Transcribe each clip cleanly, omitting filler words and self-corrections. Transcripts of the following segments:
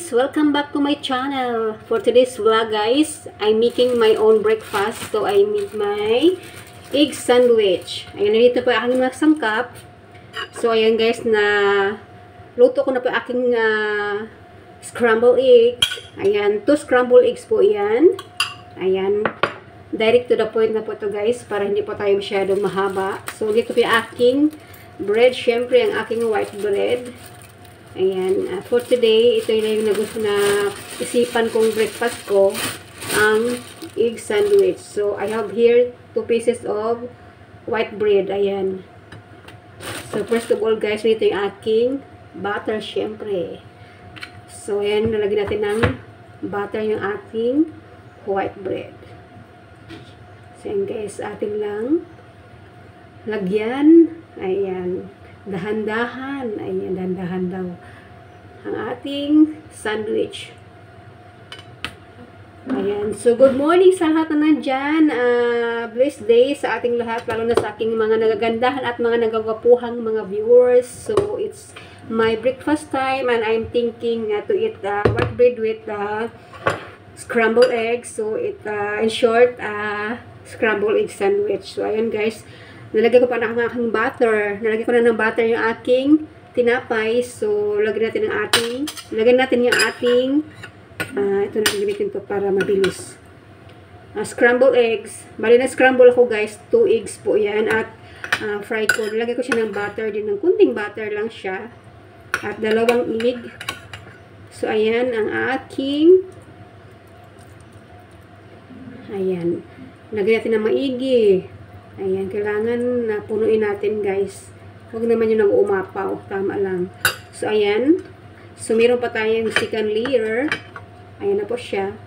guys! Welcome back to my channel. For today's vlog guys, I'm making my own breakfast. So I made my egg sandwich. Ayan, dito po aking mga sangkap. So ayan guys, na luto ko na po aking scrambled egg. Ayan, 2 scrambled eggs po yan. Ayan, direct to the point na po ito guys, para hindi po tayo masyadong mahaba. So dito po yung aking bread, syempre ang aking white bread. Ayan, for today, ito yung na isipan kong breakfast ko, ang egg sandwich. So, I have here 2 pieces of white bread. Ayan. So, first of all guys, ito yung aking butter, syempre. So, ayan, nalagyan natin ng butter yung aking white bread. So, ayan guys, ating lang lagyan. Ayan. Dahan-dahan. Ayan, dahan-dahan daw. Ang ating sandwich. Ayan. So, good morning sa lahat na nandyan. Blessed day sa ating lahat, lalo na sa aking mga nagagandahan at mga nagagwapuhang mga viewers. So, it's my breakfast time and I'm thinking to eat white bread with scrambled eggs. So, in short, scrambled egg sandwich. So, ayan guys. Nalagyan ko pa ng aking butter. Nalagyan ko na ng butter yung aking tinapay. So, lagyan natin yung ating ito na gamitin to para mabilis. Scrambled eggs. Bali na scramble ako guys. 2 eggs po yan. At fry ko. Nalagyan ko siya ng butter din. Ng kunting butter lang siya. At 2 egg. So, ayan ang aking ayan. Lagyan natin ng maigi. Ayan, kailangan na punuin natin guys. Huwag naman yung nag-umapaw. Tama lang. So, ayan. So, meron pa tayong second layer. Ayan na po siya.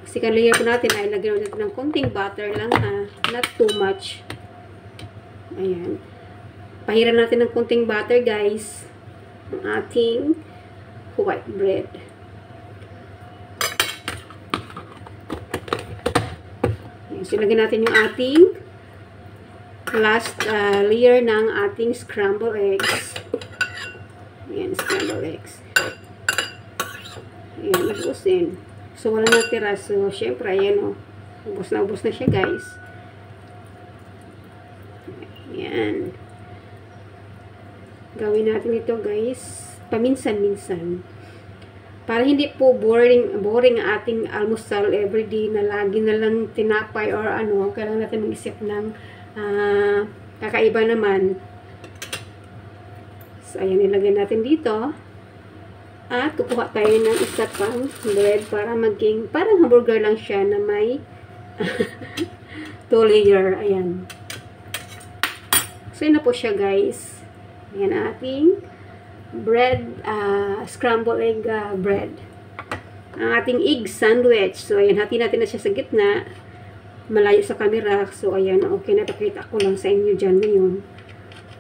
Second layer po natin ay lagyan natin ng konting butter lang ha. Not too much. Ayan. Pahiran natin ng konting butter guys. Ang ating white bread. Ayan. So, lagyan natin yung ating last layer ng ating scrambled eggs. Ayan, scrambled eggs. Ayan, ubusin. So, wala natira. So, syempre, ayan o. Ubus na siya, guys. Ayan. Gawin natin ito, guys. Paminsan-minsan. Para hindi po boring ang ating almusal everyday na lagi na lang tinapay or ano. Kailangan natin mag-isip ng kakaiba naman. So, ayan, ilagay natin dito. At kukuha tayo ng isa pang bread para maging, parang hamburger lang siya na may 2 layer. Ayan. So, yun na po siya guys. Ayan ating bread, scrambled egg bread. Ang ating egg sandwich. So, ayan, hati natin na siya sa gitna. Malayo sa camera. So, ayan. Okay, napakita ko lang sa inyo dyan ngayon.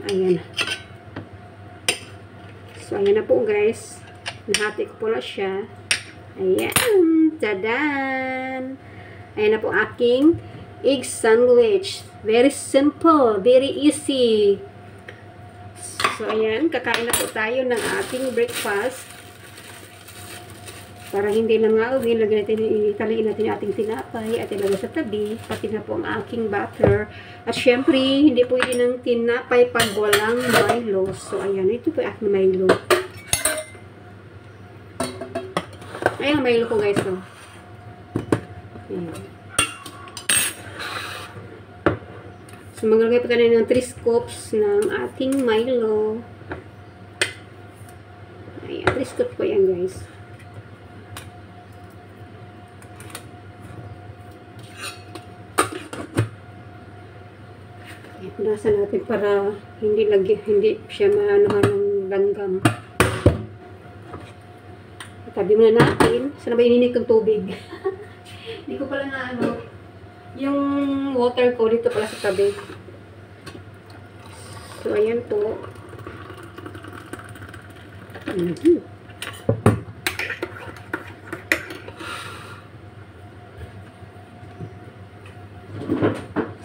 Ayan. So, ayan na po guys. Nahati ko po na siya. Ayan. Tadan! Ayan na po aking egg sandwich. Very simple. Very easy. So, ayan. Kakain na po tayo ng ating breakfast. Para hindi lang italiin natin yung ating tinapay at ilagay sa tabi, pati na po ang aking butter. At syempre, hindi po yun ng tinapay pag walang Milo. So, ayan, ito po yung aking Milo. Ayan ang Milo ko guys. So. Ayan. So, maglagay po tayo ng 3 scoops ng ating Milo. Ayan, 3 scoops po yan guys. Punasan natin para hindi siya maanuhan ng langgam. Tabi muna natin. Sana ba ininit ng tubig? Hindi ko pala na ano. Yung water ko dito pala sa tabi. So, ayan po.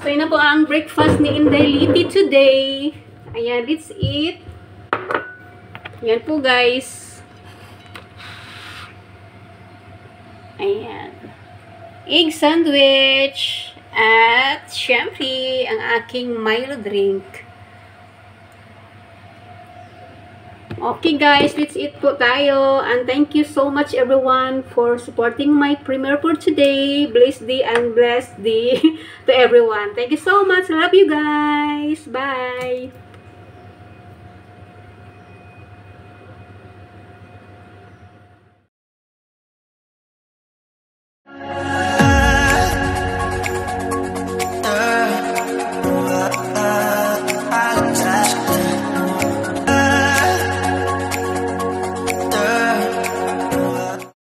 So, yun na po ang breakfast ni Inday Liti today. Ayan, let's eat. Yan po guys. Ayan. Egg sandwich. At, syempre, ang aking Milo drink. Okay guys, let's eat po tayo. And thank you so much everyone for supporting my premiere for today. Blessed day and blessed day to everyone. Thank you so much. Love you guys. Bye.